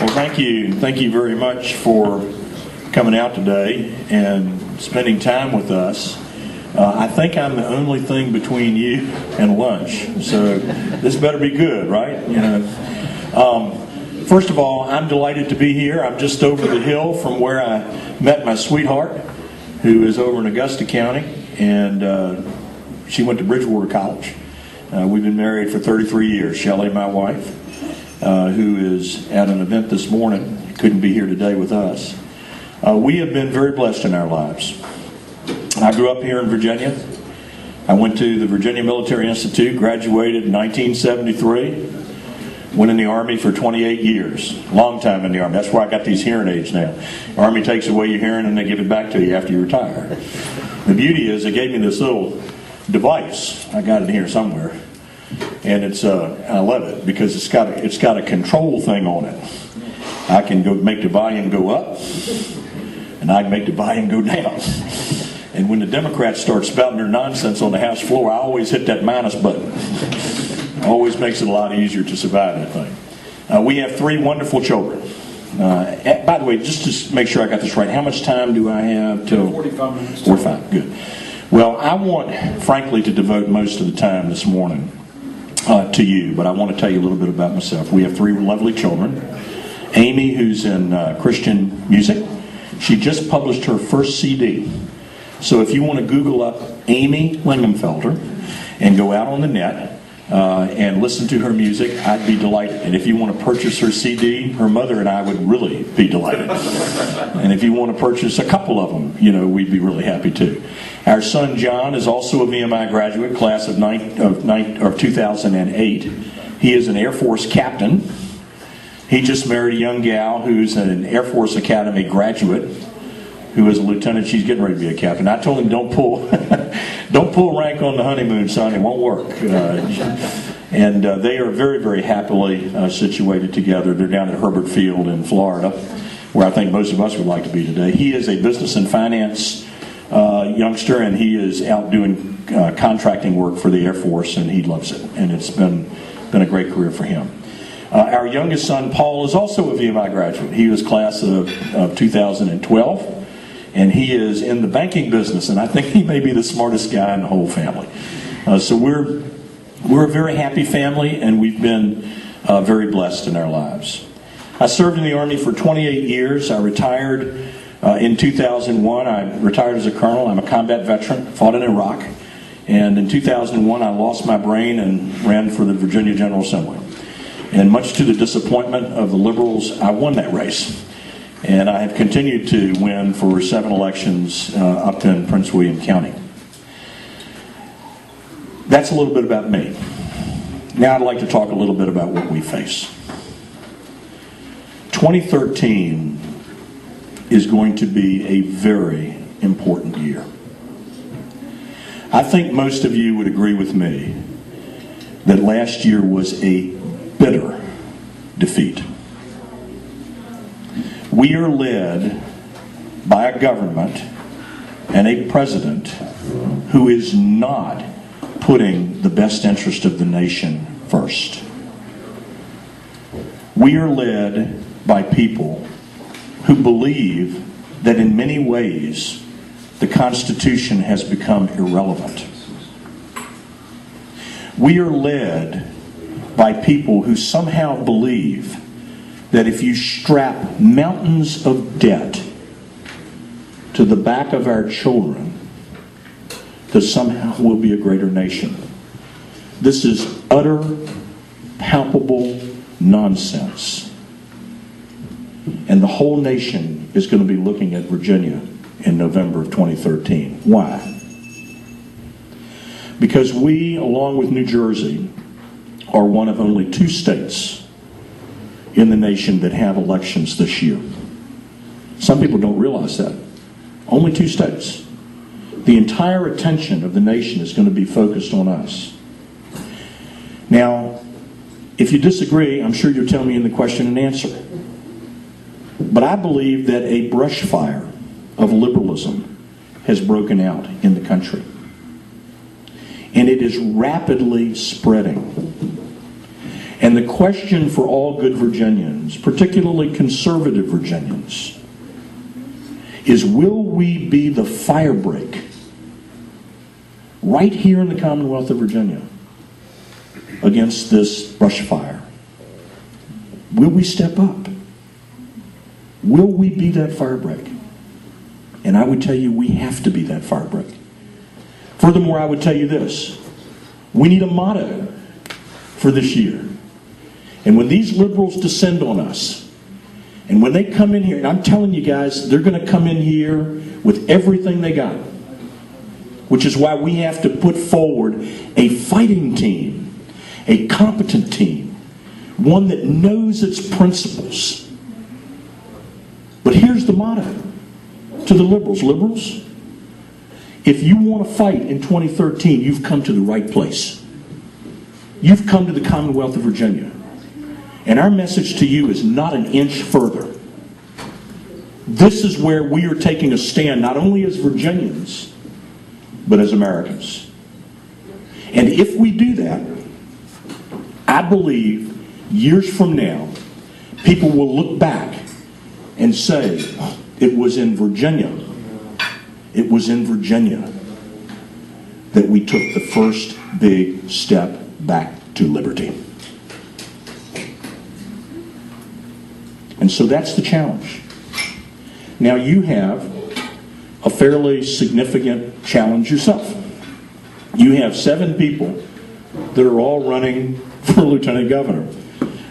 Well, thank you. Thank you very much for coming out today and spending time with us. I think I'm the only thing between you and lunch, so this better be good, right? First of all, I'm delighted to be here. I'm just over the hill from where I met my sweetheart, who is over in Augusta County, and she went to Bridgewater College. We've been married for 33 years. Shelley, my wife, who is at an event this morning, couldn't be here today with us. We have been very blessed in our lives. I grew up here in Virginia. I went to the Virginia Military Institute, graduated in 1973, went in the Army for 28 years. Long time in the Army. That's why I got these hearing aids now. The Army takes away your hearing and they give it back to you after you retire. The beauty is they gave me this little device. I got it here somewhere. And it's I love it because it's got a control thing on it. I can go make the volume go up, and I can make the volume go down. And when the Democrats start spouting their nonsense on the House floor, I always hit that minus button. Always makes it a lot easier to survive that thing. We have 3 wonderful children. By the way, just to make sure I got this right, how much time do I have till 45 minutes? 45, good. Well, I want, frankly, to devote most of the time this morning to you, but I want to tell you a little bit about myself. We have 3 lovely children. Amy, who's in Christian music, she just published her first CD. So if you want to Google up Amy Lingamfelter and go out on the net and listen to her music, I'd be delighted. And if you want to purchase her CD, her mother and I would really be delighted. And if you want to purchase a couple of them, we'd be really happy too. Our son John is also a VMI graduate, class of 2008. He is an Air Force captain. He just married a young gal who's an Air Force Academy graduate, who is a lieutenant. She's getting ready to be a captain. I told him, don't pull rank on the honeymoon, son. It won't work. And they are very, very happily situated together. They're down at Herbert Field in Florida, where I think most of us would like to be today. He is a business and finance youngster, and he is out doing contracting work for the Air Force, and he loves it. And it's been a great career for him. Our youngest son, Paul, is also a VMI graduate. He was class of 2012. And he is in the banking business, and I think he may be the smartest guy in the whole family. So we're a very happy family, and we've been very blessed in our lives. I served in the Army for 28 years. I retired in 2001. I retired as a colonel. I'm a combat veteran, fought in Iraq. And in 2001, I lost my brain and ran for the Virginia General Assembly. And much to the disappointment of the liberals, I won that race. And I have continued to win for 7 elections up in Prince William County. That's a little bit about me. Now I'd like to talk a little bit about what we face. 2013 is going to be a very important year. I think most of you would agree with me that last year was a bitter defeat. We are led by a government and a president who is not putting the best interest of the nation first. We are led by people who believe that in many ways the Constitution has become irrelevant. We are led by people who somehow believe that if you strap mountains of debt to the back of our children, that somehow we'll be a greater nation. This is utter, palpable nonsense. And the whole nation is going to be looking at Virginia in November of 2013. Why? Because we, along with New Jersey, are one of only 2 states in the nation that have elections this year. Some people don't realize that. Only 2 states. The entire attention of the nation is going to be focused on us. Now, if you disagree, I'm sure you'll tell me in the question and answer. But I believe that a brush fire of liberalism has broken out in the country. And it is rapidly spreading. And the question for all good Virginians, particularly conservative Virginians, is will we be the firebreak right here in the Commonwealth of Virginia against this brush fire? Will we step up? Will we be that firebreak? And I would tell you we have to be that firebreak. Furthermore, I would tell you this. We need a motto for this year. And when these liberals descend on us, and when they come in here, and I'm telling you guys, they're going to come in here with everything they got, which is why we have to put forward a fighting team, a competent team, one that knows its principles. But here's the motto to the liberals. Liberals, if you want to fight in 2013, you've come to the right place. You've come to the Commonwealth of Virginia. And our message to you is not an inch further. This is where we are taking a stand, not only as Virginians, but as Americans. And if we do that, I believe years from now, people will look back and say, it was in Virginia. It was in Virginia that we took the first big step back to liberty. And so that's the challenge. Now you have a fairly significant challenge yourself. You have 7 people that are all running for lieutenant governor.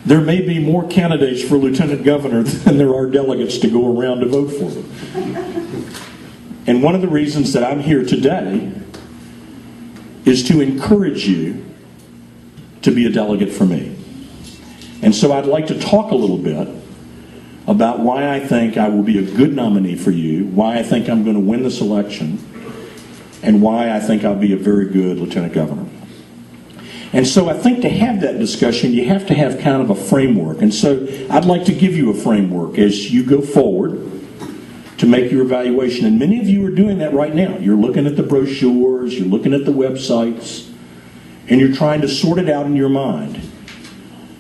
There may be more candidates for lieutenant governor than there are delegates to go around to vote for them. And one of the reasons that I'm here today is to encourage you to be a delegate for me. And so I'd like to talk a little bit about why I think I will be a good nominee for you, why I think I'm going to win this election, and why I think I'll be a very good lieutenant governor. And so I think to have that discussion, you have to have kind of a framework. And so I'd like to give you a framework as you go forward to make your evaluation. And many of you are doing that right now. You're looking at the brochures, you're looking at the websites, and you're trying to sort it out in your mind.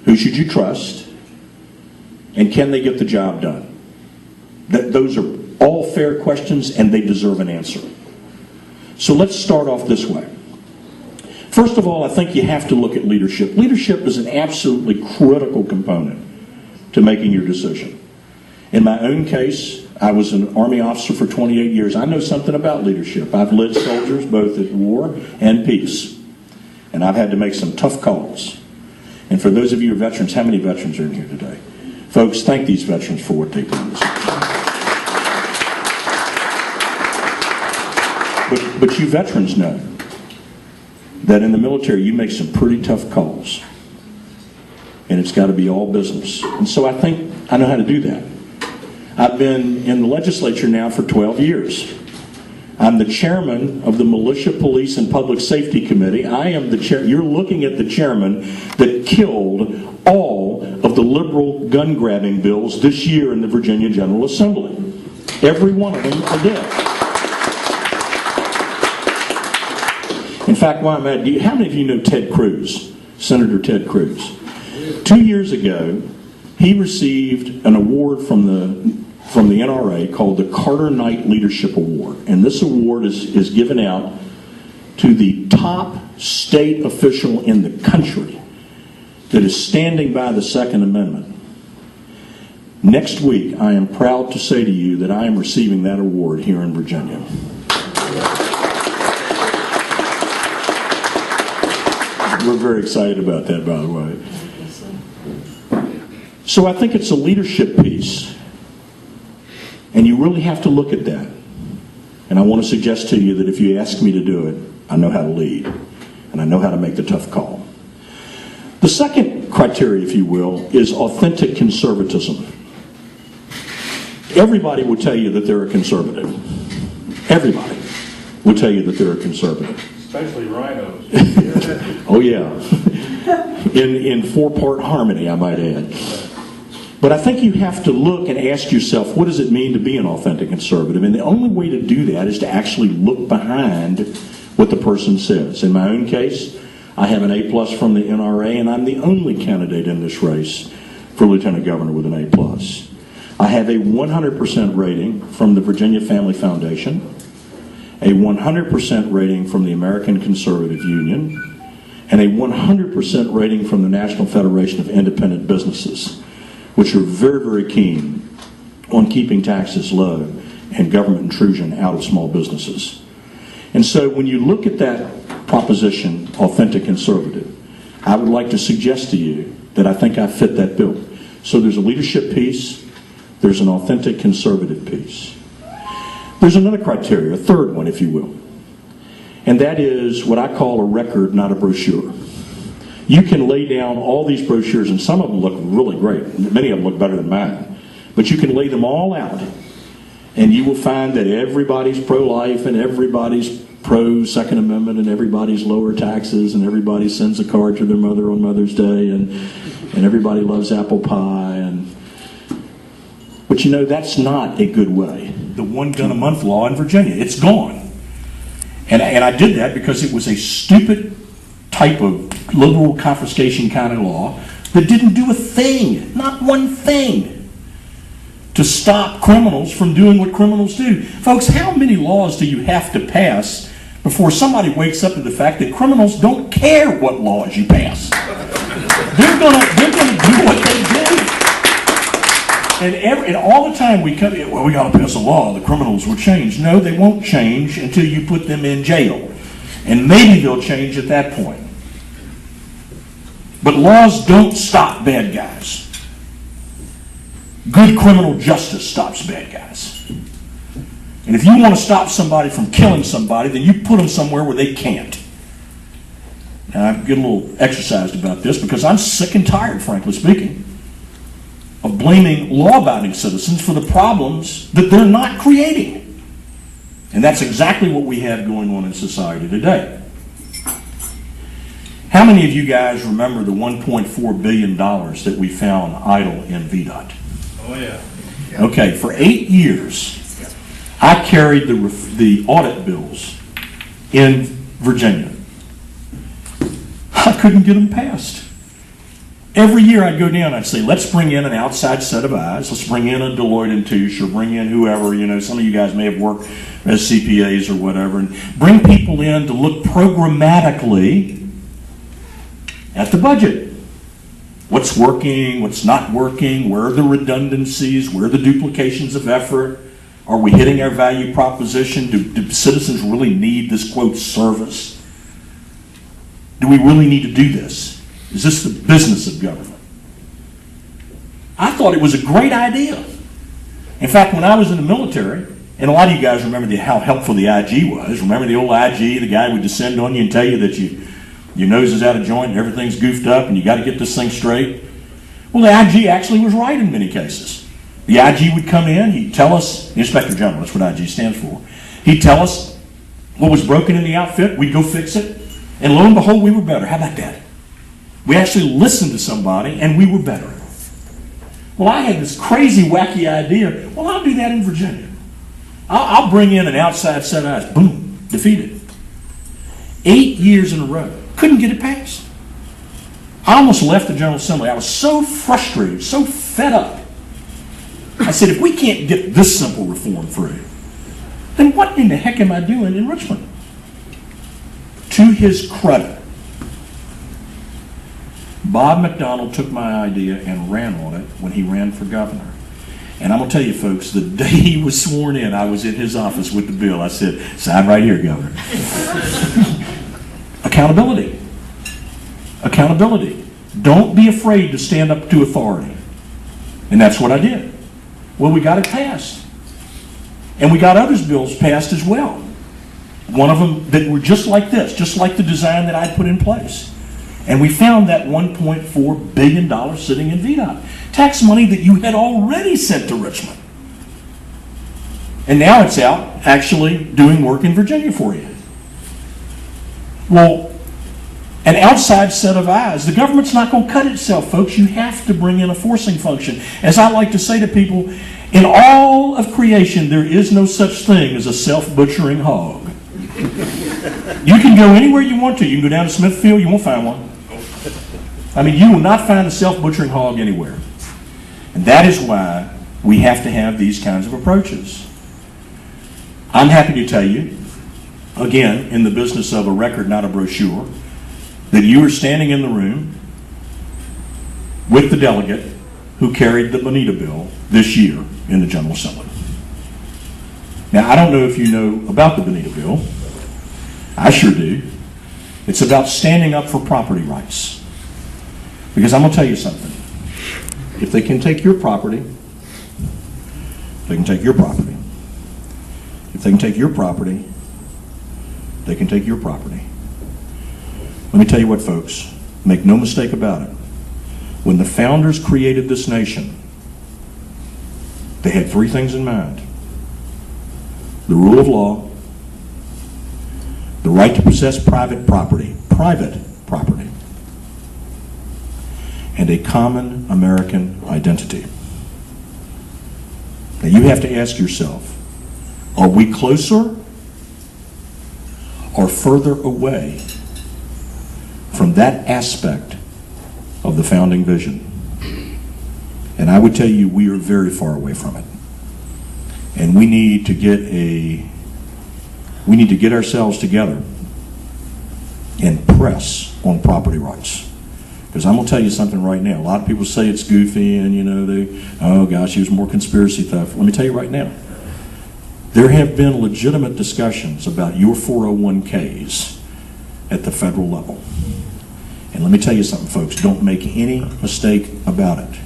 Who should you trust? And can they get the job done? Those are all fair questions, and they deserve an answer. So let's start off this way. First of all, I think you have to look at leadership. Leadership is an absolutely critical component to making your decision. In my own case, I was an Army officer for 28 years. I know something about leadership. I've led soldiers both at war and peace. And I've had to make some tough calls. And for those of you who are veterans, how many veterans are in here today? Folks, thank these veterans for what they've done. But you veterans know that in the military you make some pretty tough calls. And it's got to be all business. And so I think I know how to do that. I've been in the legislature now for 12 years. I'm the chairman of the Militia, Police, and Public Safety Committee. I am the chair. You're looking at the chairman that killed all of the liberal gun-grabbing bills this year in the Virginia General Assembly. Every one of them are dead. In fact, while I'm at, how many of you know Ted Cruz, Senator Ted Cruz? 2 years ago, he received an award from the NRA called the Carter Knight Leadership Award. And this award is given out to the top state official in the country that is standing by the Second Amendment. Next week, I am proud to say to you that I am receiving that award here in Virginia. We're very excited about that, by the way. So I think it's a leadership piece. And you really have to look at that. And I want to suggest to you that if you ask me to do it, I know how to lead. And I know how to make the tough call. The second criteria, if you will, is authentic conservatism. Everybody will tell you that they're a conservative. Everybody will tell you that they're a conservative. Especially rhinos. Oh, yeah. In 4-part harmony, I might add. But I think you have to look and ask yourself, what does it mean to be an authentic conservative? And the only way to do that is to actually look behind what the person says. In my own case, I have an A+ from the NRA, and I'm the only candidate in this race for Lieutenant Governor with an A+. I have a 100% rating from the Virginia Family Foundation, a 100% rating from the American Conservative Union, and a 100% rating from the National Federation of Independent Businesses, which are very, very keen on keeping taxes low and government intrusion out of small businesses. And so when you look at that proposition, authentic conservative, I would like to suggest to you that I think I fit that bill. So there's a leadership piece, there's an authentic conservative piece. There's another criteria, a third one, if you will. And that is what I call a record, not a brochure. You can lay down all these brochures, and some of them look really great. Many of them look better than mine. But you can lay them all out, and you will find that everybody's pro-life, and everybody's pro-Second Amendment, and everybody's lower taxes, and everybody sends a card to their mother on Mother's Day, and everybody loves apple pie. But you know, that's not a good way. The one gun a month law in Virginia, it's gone. And I did that because it was a stupid type of liberal confiscation kind of law that didn't do a thing, not one thing, to stop criminals from doing what criminals do. Folks, how many laws do you have to pass before somebody wakes up to the fact that criminals don't care what laws you pass? They're gonna do what they do. And all the time we come, well, we got to pass a law, the criminals will change. No, they won't change until you put them in jail. And maybe they'll change at that point. But laws don't stop bad guys. Good criminal justice stops bad guys. And if you want to stop somebody from killing somebody, then you put them somewhere where they can't. Now, I get a little exercised about this because I'm sick and tired, frankly speaking, of blaming law-abiding citizens for the problems that they're not creating. And that's exactly what we have going on in society today. How many of you guys remember the $1.4 billion that we found idle in VDOT? Oh, yeah. Okay, for 8 years, I carried the audit bills in Virginia. I couldn't get them passed. Every year I'd go down, I'd say, let's bring in an outside set of eyes. Let's bring in a Deloitte & Touche, or bring in whoever, you know, some of you guys may have worked as CPAs or whatever, and bring people in to look programmatically at the budget. What's working, what's not working, where are the redundancies, where are the duplications of effort? Are we hitting our value proposition? Do citizens really need this, quote, service? Do we really need to do this? Is this the business of government? I thought it was a great idea. In fact, when I was in the military, and a lot of you guys remember how helpful the IG was. Remember the old IG, the guy would descend on you and tell you that your nose is out of joint and everything's goofed up and you got to get this thing straight? Well, the IG actually was right in many cases. The IG would come in, he'd tell us, the Inspector General, that's what IG stands for, he'd tell us what was broken in the outfit, we'd go fix it, and lo and behold, we were better. How about that? We actually listened to somebody, and we were better. Well, I had this crazy, wacky idea. Well, I'll do that in Virginia. I'll bring in an outside set of eyes. Boom, defeated. 8 years in a row. Couldn't get it passed. I almost left the General Assembly. I was so frustrated, so fed up. I said, if we can't get this simple reform through, then what in the heck am I doing in Richmond? To his credit, Bob McDonnell took my idea and ran on it when he ran for governor. And I'm going to tell you, folks, the day he was sworn in, I was in his office with the bill. I said, sign right here, Governor. Accountability. Accountability. Don't be afraid to stand up to authority. And that's what I did. Well, we got it passed. And we got others' bills passed as well. One of them that were just like this, just like the design that I'd put in place. And we found that $1.4 billion sitting in VDOT. Tax money that you had already sent to Richmond. And now it's out actually doing work in Virginia for you. Well, an outside set of eyes. The government's not going to cut itself, folks. You have to bring in a forcing function. As I like to say to people, in all of creation, there is no such thing as a self-butchering hog. You can go anywhere you want to. You can go down to Smithfield, you won't find one. I mean, you will not find a self-butchering hog anywhere. And that is why we have to have these kinds of approaches. I'm happy to tell you, again, in the business of a record, not a brochure, that you are standing in the room with the delegate who carried the Bonita bill this year in the General Assembly. Now, I don't know if you know about the Bonita bill. I sure do. It's about standing up for property rights. Because I'm going to tell you something. If they can take your property, they can take your property. If they can take your property, they can take your property. Let me tell you what, folks. Make no mistake about it. When the founders created this nation, they had three things in mind: the rule of law, the right to possess private property, and a common American identity. Now you have to ask yourself, are we closer or further away from that aspect of the founding vision? And I would tell you we are very far away from it. And we need to get ourselves together and press on property rights. Because I'm going to tell you something right now. A lot of people say it's goofy and, oh gosh, he was more conspiracy theft. Let me tell you right now. There have been legitimate discussions about your 401ks at the federal level. And let me tell you something, folks. Don't make any mistake about it.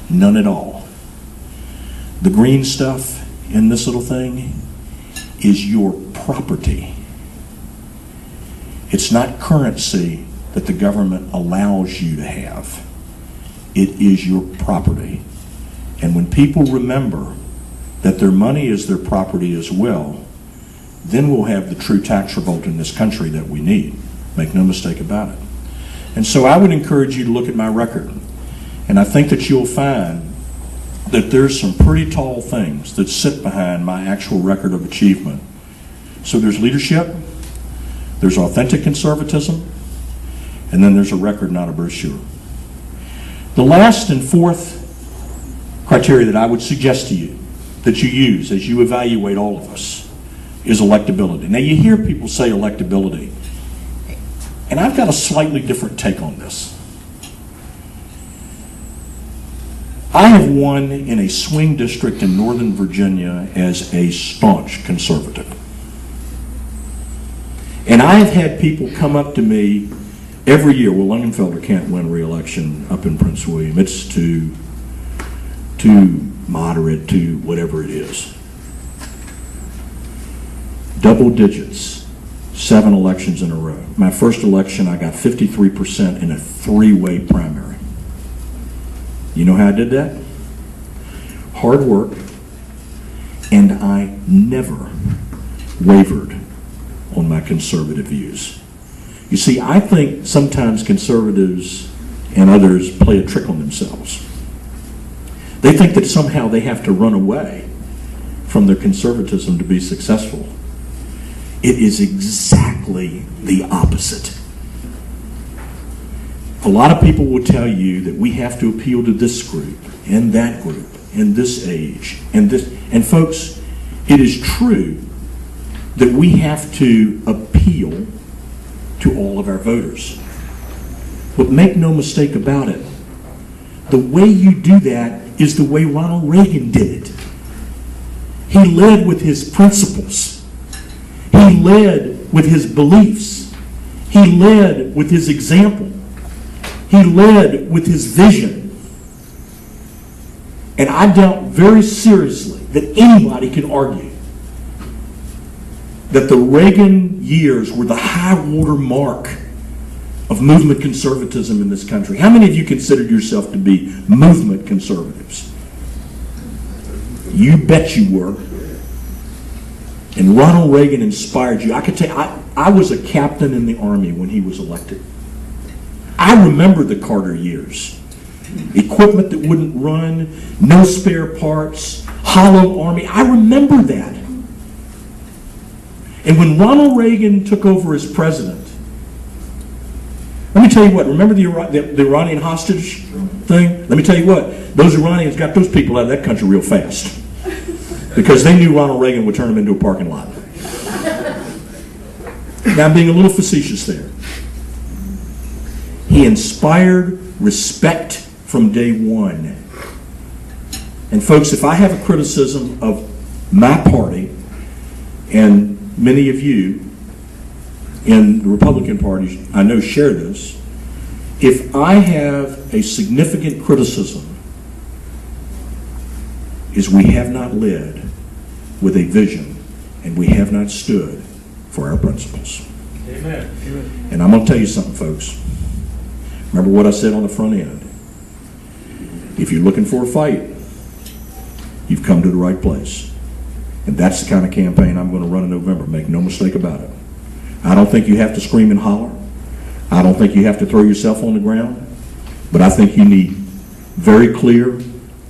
None at all. The green stuff in this little thing is your property. It's not currency that the government allows you to have. It is your property. And when people remember that their money is their property as well, then we'll have the true tax revolt in this country that we need. Make no mistake about it. And so I would encourage you to look at my record. And I think that you'll find that there's some pretty tall things that sit behind my actual record of achievement. So there's leadership, there's authentic conservatism, and then there's a record, not a brochure. The last and fourth criteria that I would suggest to you that you use as you evaluate all of us is electability. Now you hear people say electability, and I've got a slightly different take on this. I have won in a swing district in Northern Virginia as a staunch conservative. And I've had people come up to me every year, well, Lingamfelter can't win re-election up in Prince William. It's too moderate, too whatever it is. Double digits, 7 elections in a row. My first election, I got 53% in a 3-way primary. You know how I did that? Hard work, and I never wavered on my conservative views. You see, I think sometimes conservatives and others play a trick on themselves. They think that somehow they have to run away from their conservatism to be successful. It is exactly the opposite. A lot of people will tell you that we have to appeal to this group and that group and this age and this. And folks, it is true that we have to appeal to all of our voters. But make no mistake about it, the way you do that is the way Ronald Reagan did it. He led with his principles. He led with his beliefs. He led with his example. He led with his vision. And I doubt very seriously that anybody can argue that the Reagan years were the high water mark of movement conservatism in this country. How many of you considered yourself to be movement conservatives? You bet you were. And Ronald Reagan inspired you. I could tell you, I was a captain in the Army when he was elected. I remember the Carter years. Equipment that wouldn't run, no spare parts, hollow Army. I remember that. And when Ronald Reagan took over as president, let me tell you what, remember the Iranian hostage thing? Let me tell you what, those Iranians got those people out of that country real fast because they knew Ronald Reagan would turn them into a parking lot. Now, I'm being a little facetious there. He inspired respect from day one. And folks, if I have a criticism of my party, and many of you in the Republican Party, I know, share this, if I have a significant criticism, is we have not led with a vision and we have not stood for our principles. Amen. And I'm going to tell you something, folks. Remember what I said on the front end. If you're looking for a fight, you've come to the right place. And that's the kind of campaign I'm going to run in November. Make no mistake about it. I don't think you have to scream and holler. I don't think you have to throw yourself on the ground. But I think you need very clear,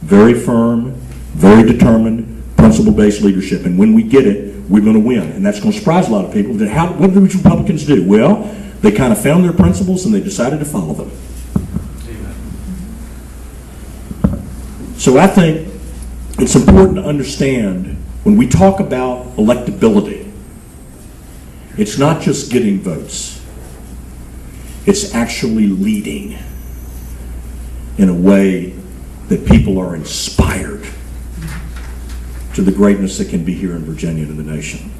very firm, very determined, principle-based leadership. And when we get it, we're going to win. And that's going to surprise a lot of people. What do the Republicans do? Well, they kind of found their principles and they decided to follow them. So I think it's important to understand when we talk about electability, it's not just getting votes. It's actually leading in a way that people are inspired to the greatness that can be here in Virginia and the nation.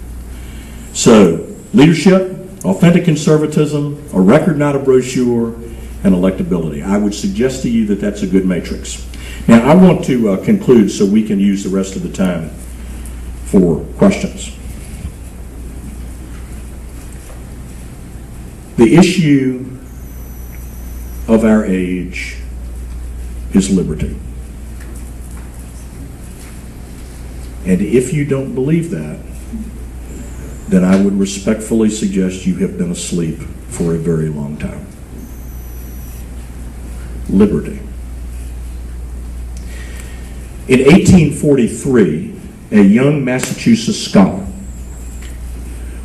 So, leadership, authentic conservatism, a record, not a brochure, and electability. I would suggest to you that that's a good matrix. Now, I want to conclude so we can use the rest of the time for questions. The issue of our age is liberty. And if you don't believe that, then I would respectfully suggest you have been asleep for a very long time. Liberty. In 1843, a young Massachusetts scholar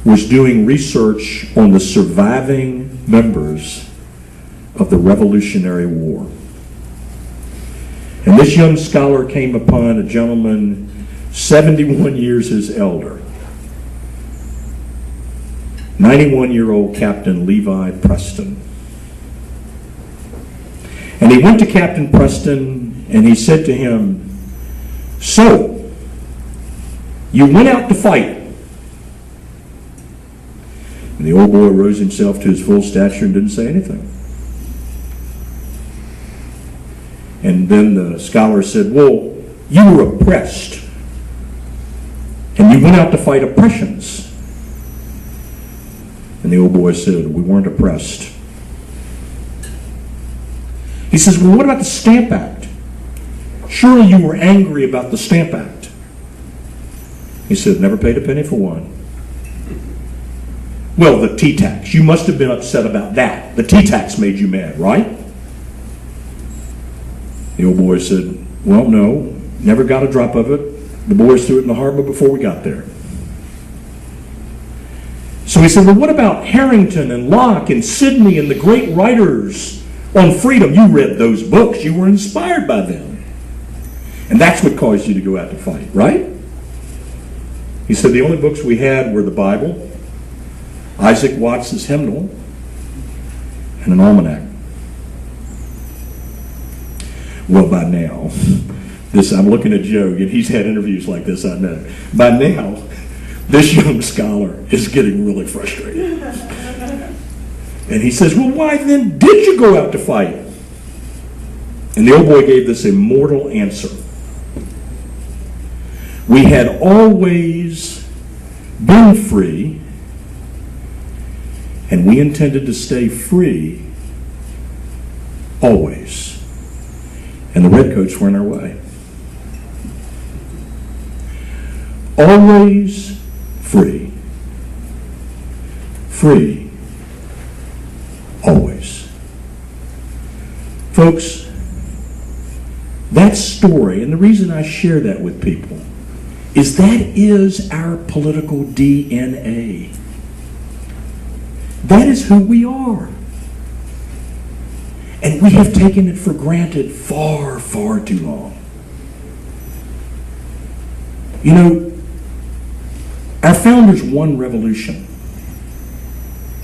was doing research on the surviving members of the Revolutionary War. And this young scholar came upon a gentleman 71 years his elder, 91-year-old Captain Levi Preston. And he went to Captain Preston and he said to him, "So, you went out to fight." And the old boy rose himself to his full stature and didn't say anything. And then the scholar said, "Well, you were oppressed. And you went out to fight oppressions." And the old boy said, "We weren't oppressed." He says, "Well, what about the Stamp Act? Surely you were angry about the Stamp Act." He said, "Never paid a penny for one." "Well, the tea tax. You must have been upset about that. The tea tax made you mad, right?" The old boy said, "Well, no. Never got a drop of it. The boys threw it in the harbor before we got there." So he said, "Well, what about Harrington and Locke and Sidney and the great writers on freedom? You read those books. You were inspired by them. And that's what caused you to go out to fight, right?" He said, "The only books we had were the Bible, Isaac Watts's hymnal, and an almanac." Well, by now, I'm looking at Joe, and he's had interviews like this, I know. By now, this young scholar is getting really frustrated. And he says, "Well, why then did you go out to fight?" And the old boy gave this immortal answer. "We had always been free, and we intended to stay free always. And the redcoats were in our way." Always free. Free. Always. Folks, that story, and the reason I share that with people, is that is our political DNA. That is who we are. And we have taken it for granted far, far too long. You know, our founders won revolution.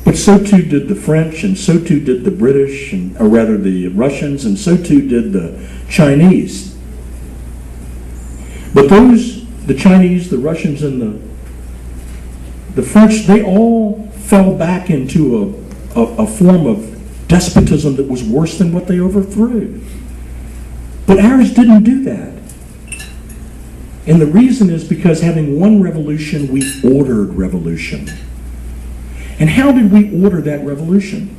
But so too did the French, and so too did the British, or rather the Russians, and so too did the Chinese. But the Chinese, the Russians, and the French, they all fell back into a form of despotism that was worse than what they overthrew. But ours didn't do that. And the reason is because having won revolution, we ordered revolution. And how did we order that revolution?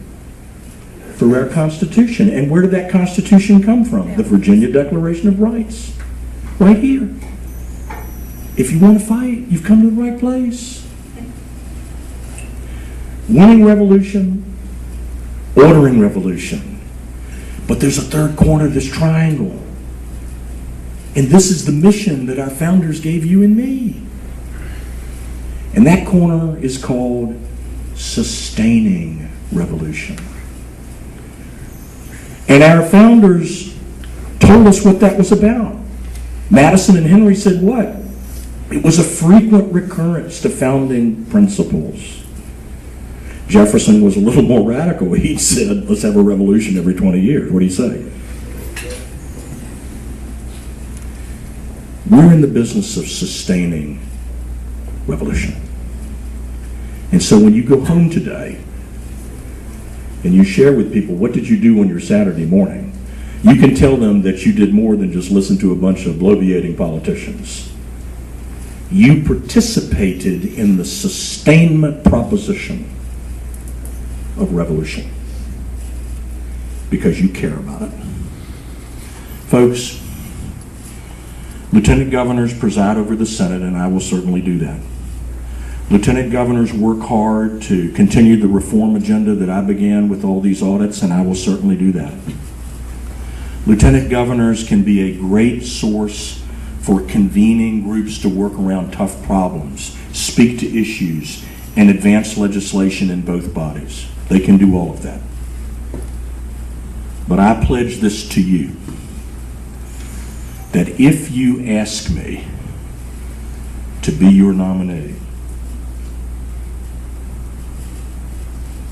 Through our Constitution. And where did that Constitution come from? The Virginia Declaration of Rights. Right here. If you want to fight, you've come to the right place. Winning revolution, ordering revolution. But there's a third corner of this triangle. And this is the mission that our founders gave you and me. And that corner is called sustaining revolution. And our founders told us what that was about. Madison and Henry said what? It was a frequent recurrence to founding principles. Jefferson was a little more radical. He said, let's have a revolution every 20 years. What do you say? We're in the business of sustaining revolution. And so when you go home today and you share with people, what did you do on your Saturday morning? You can tell them that you did more than just listen to a bunch of bloviating politicians. You participated in the sustainment proposition of revolution because you care about it. Folks, lieutenant governors preside over the Senate, and I will certainly do that. Lieutenant governors work hard to continue the reform agenda that I began with all these audits, and I will certainly do that. Lieutenant governors can be a great source for convening groups to work around tough problems, speak to issues, and advance legislation in both bodies. They can do all of that. But I pledge this to you, that if you ask me to be your nominee,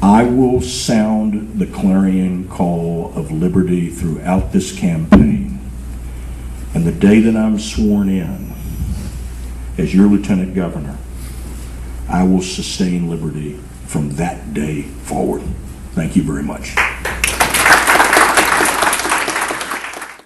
I will sound the clarion call of liberty throughout this campaign. And the day that I'm sworn in as your lieutenant governor, I will sustain liberty from that day forward. Thank you very much.